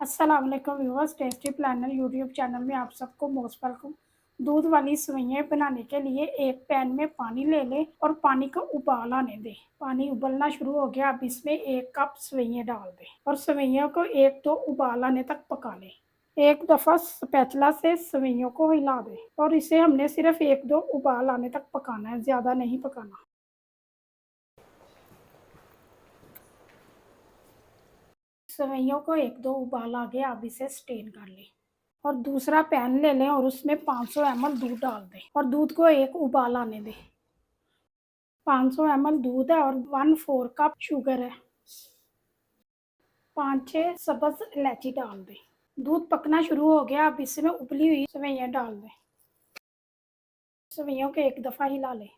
अस्सलाम वालेकुम viewers, tasty planner YouTube channel में आप सबको मोस्ट वेलकम। दूध वाली सेवइयाँ बनाने के लिए एक पैन में पानी ले लें और पानी को उबाल आने दें। पानी उबलना शुरू हो गया, अब इसमें 1 कप सेवइयाँ डाल दें और सेवइयों को 1-2 उबाल आने तक पका लें। एक दफ़ा स्पैचुला से सेवइयों को हिला दें और इसे हमने सिर्फ 1-2 उबाल आने तक पकाना है, ज़्यादा नहीं पकाना। सेवइयों को 1-2 उबाल आ गया, अब इसे स्ट्रेन कर लें और दूसरा पैन ले लें और उसमें 500 ml दूध डाल दें और दूध को 1 उबाल आने दें। 500 ml दूध है और 1/4 कप शुगर है। 5-6 सब्ज़ इलायची डाल दें। दूध पकना शुरू हो गया, अब इसमें उबली हुई सेवइयाँ डाल दें। सेवइयों को एक दफ़ा हिला लें।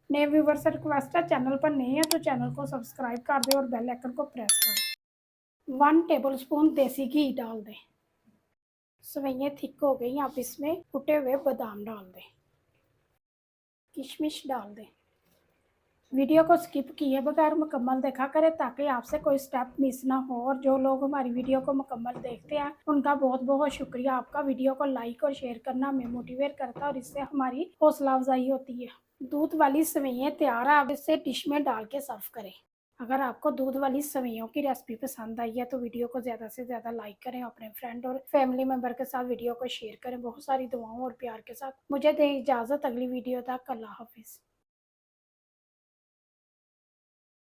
नए व्यूअर से रिक्वेस्ट है, चैनल पर नए हैं तो चैनल को सब्सक्राइब कर दें और बेल आइकन को प्रेस कर दें। 1 टेबलस्पून देसी घी डाल दें। सेवइयाँ थिक हो गई, आप इसमें कुटे हुए बादाम डाल दें, किशमिश डाल दें। वीडियो को स्किप किए बगैर मुकम्मल देखा करें ताकि आपसे कोई स्टेप मिस ना हो, और जो लोग हमारी वीडियो को मुकम्मल देखते हैं उनका बहुत बहुत शुक्रिया। आपका वीडियो को लाइक और शेयर करना हमें मोटिवेट करता है और इससे हमारी हौसला अफजाई होती है। दूध वाली सेवइयाँ तैयार है, अब इसे डिश में डाल के सर्व करें। अगर आपको दूध वाली सेवइयों की रेसिपी पसंद आई है तो वीडियो को ज़्यादा से ज़्यादा लाइक करें, अपने फ्रेंड और फैमिली मेम्बर के साथ वीडियो को शेयर करें। बहुत सारी दुआओं और प्यार के साथ मुझे दें इजाज़त, अगली वीडियो तक। अल्लाह हाफिज़।